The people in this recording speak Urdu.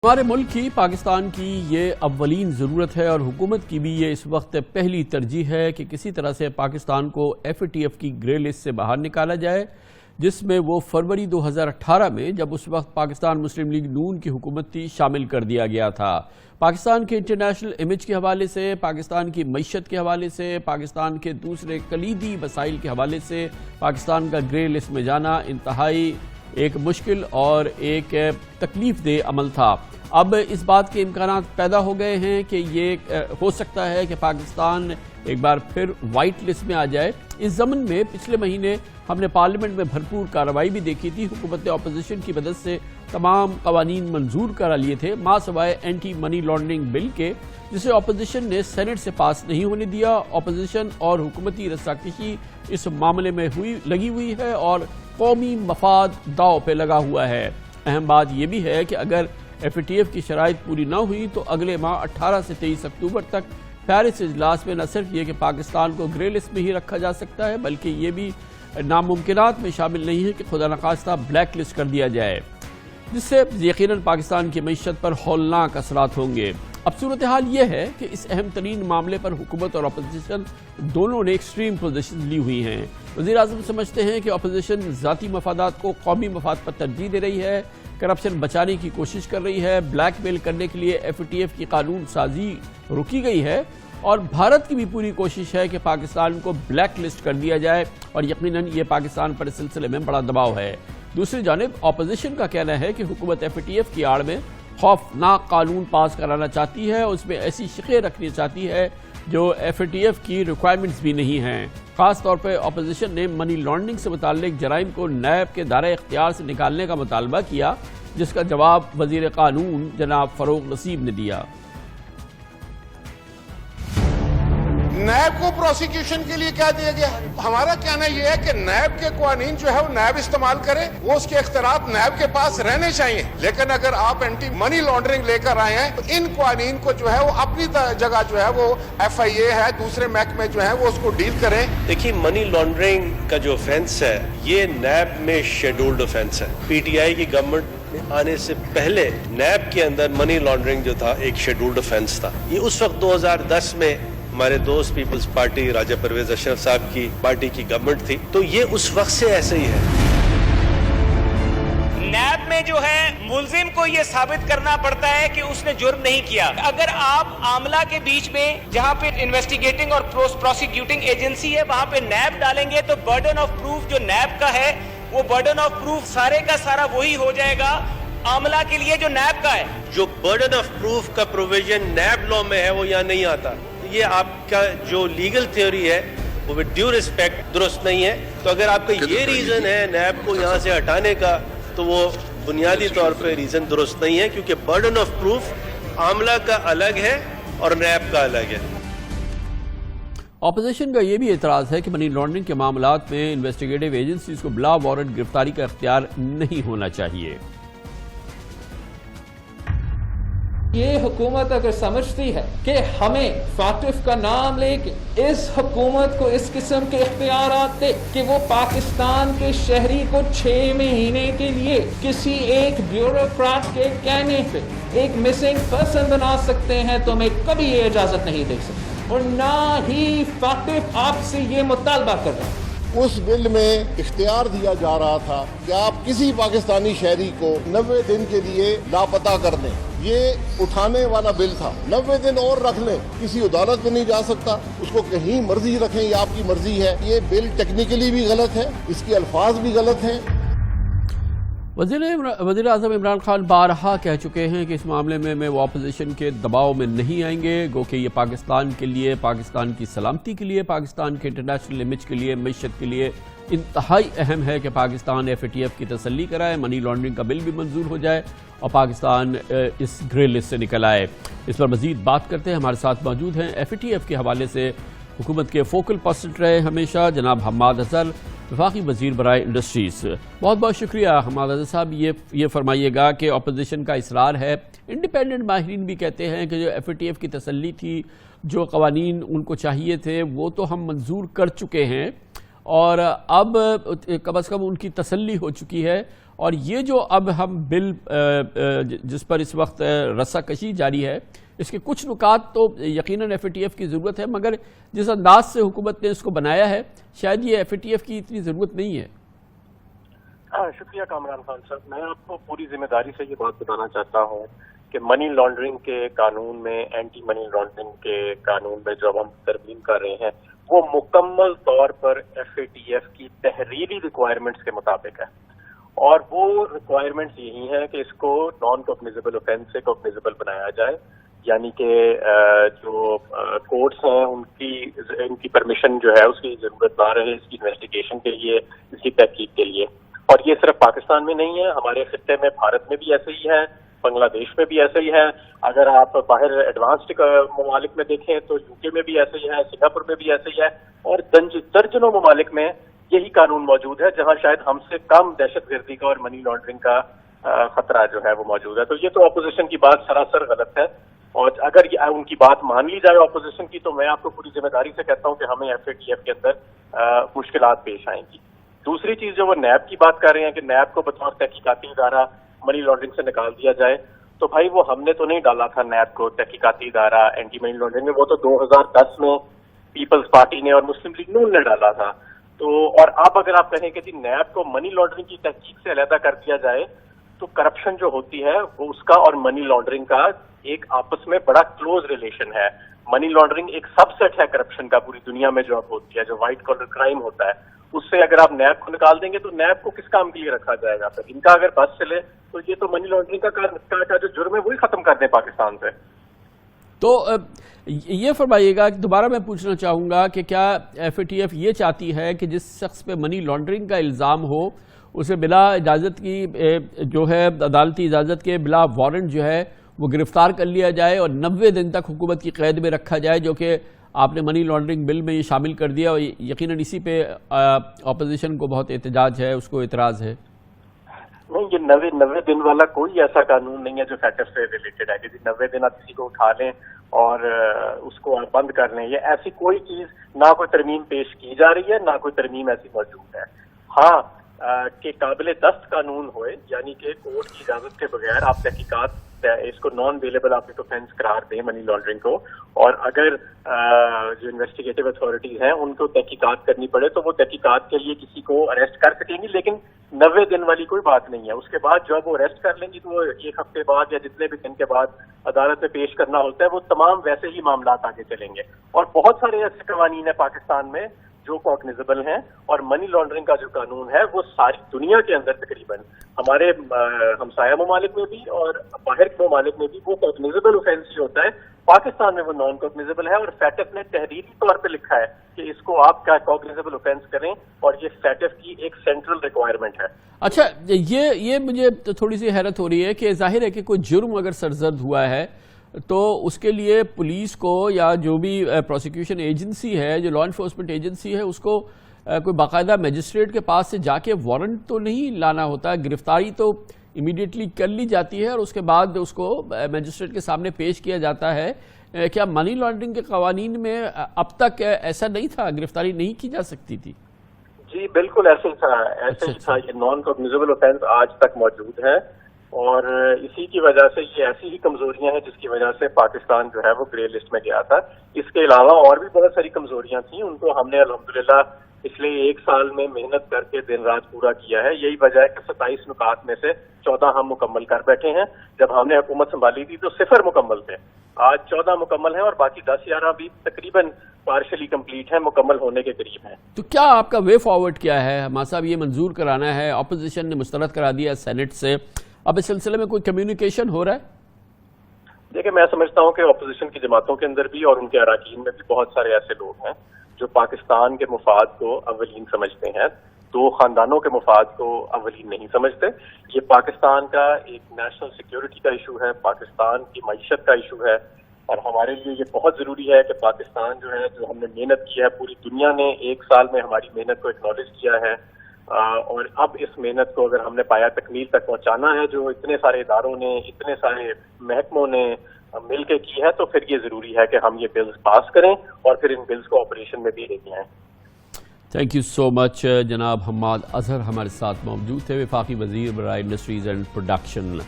ہمارے ملک کی پاکستان کی یہ اولین ضرورت ہے اور حکومت کی بھی یہ اس وقت پہلی ترجیح ہے کہ کسی طرح سے پاکستان کو ایف اے ٹی ایف کی گرے لسٹ سے باہر نکالا جائے، جس میں وہ فروری 2018 میں جب اس وقت پاکستان مسلم لیگ نون کی حکومت تھی شامل کر دیا گیا تھا۔ پاکستان کے انٹرنیشنل امیج کے حوالے سے، پاکستان کی معیشت کے حوالے سے، پاکستان کے دوسرے کلیدی مسائل کے حوالے سے پاکستان کا گرے لسٹ میں جانا انتہائی ایک مشکل اور ایک تکلیف دہ عمل تھا۔ اب اس بات کے امکانات پیدا ہو گئے ہیں کہ یہ ہو سکتا ہے کہ پاکستان ایک بار پھر وائٹ لسٹ میں آ جائے۔ اس ضمن میں پچھلے مہینے ہم نے پارلیمنٹ میں بھرپور کارروائی بھی دیکھی تھی۔ حکومت نے اپوزیشن کی مدد سے تمام قوانین منظور کرا لیے تھے، ماں سوائے اینٹی منی لانڈرنگ بل کے، جسے اپوزیشن نے سینٹ سے پاس نہیں ہونے دیا۔ اپوزیشن اور حکومتی رساکشی اس معاملے میں لگی ہوئی ہے اور قومی مفاد داؤ پہ لگا ہوا ہے۔ اہم بات یہ بھی ہے کہ اگر ایف اے ٹی ایف کی شرائط پوری نہ ہوئی تو اگلے ماہ 18 سے 23 اکتوبر تک پیرس اجلاس میں نہ صرف یہ کہ پاکستان کو گرے لسٹ میں ہی رکھا جا سکتا ہے، بلکہ یہ بھی ناممکنات میں شامل نہیں ہے کہ خدا نخواستہ بلیک لسٹ کر دیا جائے، جس سے یقیناً پاکستان کی معیشت پر ہولناک اثرات ہوں گے۔ اب صورتحال یہ ہے کہ اس اہم ترین معاملے پر حکومت اور اپوزیشن دونوں نے ایکسٹریم پوزیشن لی ہوئی ہیں۔ وزیر اعظم سمجھتے ہیں کہ اپوزیشن ذاتی مفادات کو قومی مفاد پر ترجیح دے رہی ہے، کرپشن بچانے کی کوشش کر رہی ہے، بلیک میل کرنے کے لیے ایف اے ٹی ایف کی قانون سازی روکی گئی ہے، اور بھارت کی بھی پوری کوشش ہے کہ پاکستان کو بلیک لسٹ کر دیا جائے، اور یقیناً یہ پاکستان پر اس سلسلے میں بڑا دباؤ ہے۔ دوسری جانب اپوزیشن کا کہنا ہے کہ حکومت ایف اے ٹی ایف کی آڑ میں خوفناک قانون پاس کرانا چاہتی ہے، اس میں ایسی شقیں رکھنی چاہتی ہے جو ایف اے ٹی ایف کی ریکوائرمنٹس بھی نہیں ہیں۔ خاص طور پہ اپوزیشن نے منی لانڈرنگ سے متعلق جرائم کو نیب کے دائرہ اختیار سے نکالنے کا مطالبہ کیا، جس کا جواب وزیر قانون جناب فروغ نصیب نے دیا۔ نیب کو پروسیکیوشن کے لیے کیا دیا گیا؟ ہمارا کہنا یہ ہے کہ نیب کے قوانین جو ہے وہ نیب استعمال کرے، وہ اس کے اختیارات نیب کے پاس رہنے چاہیے، لیکن اگر آپ اینٹی منی لانڈرنگ لے کر آئے ہیں تو ان قوانین کو جو ہے وہ اپنی جگہ جو ہے وہ ایف آئی اے ہے، دوسرے محکمے جو ہیں وہ اس کو ڈیل کریں۔ دیکھیے، منی لانڈرنگ کا جو offense ہے یہ نیب میں شیڈولڈ offense ہے۔ پی ٹی آئی کی گورنمنٹ آنے سے پہلے نیب کے اندر منی لانڈرنگ جو تھا ایک شیڈولڈ offense تھا۔ یہ اس وقت 2010 میں ہمارے دوست پیپلز پارٹی راجہ پرویز اشرف صاحب کی پارٹی کی گورنمنٹ تھی، تو یہ اس وقت سے ایسے ہی ہے۔ نیب میں جو ہے ملزم کو یہ ثابت کرنا پڑتا ہے کہ اس نے جرم نہیں کیا۔ اگر آپ عاملہ کے بیچ میں جہاں پہ انویسٹیگیٹنگ اور پروسیکیوٹنگ ایجنسی ہے وہاں پہ نیب ڈالیں گے تو برڈن آف پروف جو نیب کا ہے وہ برڈن آف پروف سارے کا سارا وہی ہو جائے گا عاملہ کے لیے جو نیب کا ہے۔ جو برڈن آف پروف کا پروویژن نیب لا میں ہے وہ یہاں نہیں آتا۔ یہ آپ کا جو لیگل تھیوری ہے وہ ود ڈیو ریسپیکٹ درست نہیں ہے۔ تو اگر آپ کا یہ ریزن ہے نیب کو یہاں سے ہٹانے کا تو وہ بنیادی طور پہ ریزن درست نہیں ہے، کیونکہ برڈن آف پروف عاملہ کا الگ ہے اور نیب کا الگ ہے۔ اپوزیشن کا یہ بھی اعتراض ہے کہ منی لانڈرنگ کے معاملات میں انویسٹیگیٹو ایجنسیز کو بلا وارنٹ گرفتاری کا اختیار نہیں ہونا چاہیے۔ یہ حکومت اگر سمجھتی ہے کہ ہمیں فاطف کا نام لے کے اس حکومت کو اس قسم کے اختیارات دے کہ وہ پاکستان کے شہری کو 6 مہینے کے لیے کسی ایک بیوروکریٹ کے کہنے پہ ایک مسنگ پرسن بنا سکتے ہیں، تو میں کبھی یہ اجازت نہیں دے سکتا، اور نہ ہی فاطف آپ سے یہ مطالبہ کر رہا ہے۔ اس بل میں اختیار دیا جا رہا تھا کہ آپ کسی پاکستانی شہری کو 90 دن کے لیے لاپتہ کر دیں، یہ اٹھانے والا بل تھا۔ 90 دن اور رکھ لیں، کسی عدالت میں نہیں جا سکتا، اس کو کہیں مرضی رکھیں، یہ آپ کی مرضی ہے۔ یہ بل ٹیکنیکلی بھی غلط ہے، اس کے الفاظ بھی غلط ہیں۔ وزیر اعظم عمران خان بارہا کہہ چکے ہیں کہ اس معاملے میں وہ اپوزیشن کے دباؤ میں نہیں آئیں گے، گو کہ یہ پاکستان کے لیے، پاکستان کی سلامتی کے لیے، پاکستان کے انٹرنیشنل امیج کے لیے، معیشت کے لیے انتہائی اہم ہے کہ Pakistan F A T F کی تسلی کرائے، منی لانڈرنگ کا بل بھی منظور ہو جائے اور پاکستان اس گرے لسٹ سے نکل آئے۔ اس پر مزید بات کرتے ہیں، ہمارے ساتھ موجود ہیں ایف اے ٹی ایف کے حوالے سے حکومت کے فوکل پرسن رہے ہمیشہ جناب حماد اظہر، وفاقی وزیر برائے انڈسٹریز۔ بہت بہت شکریہ حماد اظہر صاحب۔ یہ فرمائیے گا کہ اپوزیشن کا اصرار ہے، انڈیپینڈنٹ ماہرین بھی کہتے ہیں کہ جو ایف اے ٹی ایف کی تسلی تھی، جو قوانین ان کو چاہیے تھے وہ تو ہم منظور کر چکے ہیں، اور اب کم از کم ان کی تسلی ہو چکی ہے، اور یہ جو اب ہم بل جس پر اس وقت رسہ کشی جاری ہے، اس کے کچھ نکات تو یقیناً ایف اے ٹی ایف کی ضرورت ہے، مگر جس انداز سے حکومت نے اس کو بنایا ہے شاید یہ ایف اے ٹی ایف کی اتنی ضرورت نہیں ہے۔ شکریہ کامران خان صاحب، میں آپ کو پوری ذمہ داری سے یہ بات بتانا چاہتا ہوں کہ منی لانڈرنگ کے قانون میں، اینٹی منی لانڈرنگ کے قانون میں جو اب ہم ترمیم کر رہے ہیں وہ مکمل طور پر ایف اے ٹی ایف کی تحریری ریکوائرمنٹس کے مطابق ہے، اور وہ ریکوائرمنٹس یہی ہیں کہ اس کو نان کوگنیزیبل اوفینس سے کوگنیزیبل بنایا جائے، یعنی کہ جو کورٹس ہیں ان کی پرمیشن جو ہے اس کی ضرورت نہ رہے اس کی انویسٹیگیشن کے لیے، اس کی تحقیق کے لیے۔ اور یہ صرف پاکستان میں نہیں ہے، ہمارے خطے میں بھارت میں بھی ایسے ہی ہے، بنگلہ دیش میں بھی ایسے ہی ہے، اگر آپ باہر ایڈوانسڈ ممالک میں دیکھیں تو یو کے میں بھی ایسے ہی ہے، سنگاپور میں بھی ایسے ہی ہے، اور درجنوں ممالک میں یہی قانون موجود ہے جہاں شاید ہم سے کم دہشت گردی کا اور منی لانڈرنگ کا خطرہ جو ہے وہ موجود ہے۔ تو یہ تو اپوزیشن کی بات سراسر غلط ہے، اور اگر ان کی بات مان لی جائے اپوزیشن کی تو میں آپ کو پوری ذمہ داری سے کہتا ہوں کہ ہمیں ایف اے ٹی ایف کے اندر مشکلات پیش آئیں گی۔ دوسری چیز جو وہ نیب کی بات کر رہے ہیں کہ نیب کو بطور تحقیقاتی ادارہ منی لانڈرنگ سے نکال دیا جائے، تو بھائی وہ ہم نے تو نہیں ڈالا تھا نیب کو تحقیقاتی ادارہ اینٹی منی لانڈرنگ میں، وہ تو 2010 میں پیپلز پارٹی نے اور مسلم لیگ نون نے ڈالا تھا۔ تو اور اب اگر آپ کہیں کہ جی نیب کو منی لانڈرنگ کی تحقیق سے علیحدہ کر دیا جائے تو کرپشن جو ہوتی ہے وہ اس کا اور منی لانڈرنگ کا ایک آپس میں بڑا کلوز ریلیشن ہے۔ منی لانڈرنگ ایک سب سیٹ ہے کرپشن کا پوری دنیا میں جو اب ہوتی ہے، جو وائٹ کالر کرائم ہوتا ہے، اس سے اگر آپ نیب کو نکال دیں گے تو نیب کو کس کام کے لیے رکھا جائے گا؟ پھر ان کا اگر بس چلے تو یہ تو منی لانڈرنگ کا جو جرم ہے وہی ختم کر دیں پاکستان سے۔ تو یہ فرمائیے گا کہ دوبارہ میں پوچھنا چاہوں گا کہ کیا ایف اے ٹی ایف یہ چاہتی ہے کہ جس شخص پہ منی لانڈرنگ کا الزام ہو اسے بلا اجازت کی جو ہے عدالتی اجازت کے بلا وارنٹ جو ہے وہ گرفتار کر لیا جائے اور 90 دن تک حکومت کی قید میں رکھا جائے، جو کہ آپ نے منی لانڈرنگ بل میں یہ شامل کر دیا، اور یقیناً اسی پہ اپوزیشن کو بہت احتجاج ہے، اس کو اعتراض ہے؟ نہیں، یہ 90 دن والا کوئی ایسا قانون نہیں ہے جو فیٹف سے ریلیٹڈ ہے کہ 90 دن آپ کسی کو اٹھا لیں اور اس کو آپ بند کر لیں، یہ ایسی کوئی چیز نہ کوئی ترمیم پیش کی جا رہی ہے نہ کوئی ترمیم ایسی موجود ہے۔ ہاں کہ قابل دست قانون ہوئے، یعنی کہ کورٹ کی اجازت کے بغیر آپ تحقیقات اس کو نان ویلیبل آپ ایک اوفینس قرار دیں منی لانڈرنگ کو، اور اگر جو انویسٹیگیٹو اتھارٹیز ہیں ان کو تحقیقات کرنی پڑے تو وہ تحقیقات کے لیے کسی کو اریسٹ کر سکیں گی، لیکن 90 دن والی کوئی بات نہیں ہے۔ اس کے بعد جب وہ اریسٹ کر لیں گی تو وہ ایک ہفتے بعد یا جتنے بھی دن کے بعد عدالت میں پیش کرنا ہوتا ہے وہ تمام ویسے ہی معاملات آگے چلیں گے۔ اور بہت سارے ایسے قوانین ہیں پاکستان میں جو کوگنیزیبل ہیں، اور منی لانڈرنگ کا جو قانون ہے وہ ساری دنیا کے اندر تقریباً ہمارے ہمسایہ ممالک میں بھی اور باہر کے ممالک میں بھی وہ کوگنیزیبل اوفینس ہی ہوتا ہے، پاکستان میں وہ نان کوگنیزیبل ہے، اور فیٹف نے تحریری طور پہ لکھا ہے کہ اس کو آپ کا کوگنیزیبل اوفینس کریں، اور یہ فیٹف کی ایک سینٹرل ریکوائرمنٹ ہے۔ اچھا، یہ مجھے تھوڑی سی حیرت ہو رہی ہے کہ ظاہر ہے کہ کوئی جرم اگر سرزد ہوا ہے تو اس کے لیے پولیس کو یا جو بھی پروسیکیوشن ایجنسی ہے، جو لا انفورسمنٹ ایجنسی ہے، اس کو کوئی باقاعدہ میجسٹریٹ کے پاس سے جا کے وارنٹ تو نہیں لانا ہوتا، گرفتاری تو امیڈیٹلی کر لی جاتی ہے اور اس کے بعد اس کو میجسٹریٹ کے سامنے پیش کیا جاتا ہے۔ کیا منی لانڈرنگ کے قوانین میں اب تک ایسا نہیں تھا، گرفتاری نہیں کی جا سکتی تھی؟ جی بالکل ایسے ہی تھا، ایسے ہی تھا، یہ نان کوگنیزیبل اوفینس آج تک موجود ہے، اور اسی کی وجہ سے یہ ایسی ہی کمزوریاں ہیں جس کی وجہ سے پاکستان جو ہے وہ گرے لسٹ میں گیا تھا۔ اس کے علاوہ اور بھی بہت ساری کمزوریاں تھیں، ان کو ہم نے الحمدللہ پچھلے 1 سال میں محنت کر کے دن رات پورا کیا ہے۔ یہی وجہ ہے کہ 27 نکات میں سے 14 ہم مکمل کر بیٹھے ہیں۔ جب ہم نے حکومت سنبھالی تھی تو 0 مکمل تھے، آج 14 مکمل ہیں، اور باقی 10-11 بھی تقریباً پارشلی کمپلیٹ ہیں، مکمل ہونے کے قریب ہیں۔ تو کیا آپ کا وے فارورڈ کیا ہے؟ ہمارا صاحب یہ منظور کرانا ہے، اپوزیشن نے مسترد کرا دیا سینٹ سے، اب اس سلسلے میں کوئی کمیونیکیشن ہو رہا ہے؟ دیکھیں، میں سمجھتا ہوں کہ اپوزیشن کی جماعتوں کے اندر بھی اور ان کے اراکین میں بھی بہت سارے ایسے لوگ ہیں جو پاکستان کے مفاد کو اولین سمجھتے ہیں، 2 خاندانوں کے مفاد کو اولین نہیں سمجھتے۔ یہ پاکستان کا ایک نیشنل سیکیورٹی کا ایشو ہے، پاکستان کی معیشت کا ایشو ہے، اور ہمارے لیے یہ بہت ضروری ہے کہ پاکستان جو ہے، جو ہم نے محنت کی ہے، پوری دنیا نے 1 سال میں ہماری محنت کو ایکنالج کیا ہے، اور اب اس محنت کو اگر ہم نے پایا تکمیل تک پہنچانا ہے، جو اتنے سارے اداروں نے، اتنے سارے محکموں نے مل کے کی ہے، تو پھر یہ ضروری ہے کہ ہم یہ بلز پاس کریں اور پھر ان بلز کو آپریشن میں بھی لے کے آئیں۔ تھینک یو سو مچ جناب حماد اظہر ہمارے ساتھ موجود تھے، وفاقی وزیر برائے انڈسٹریز اینڈ پروڈکشن.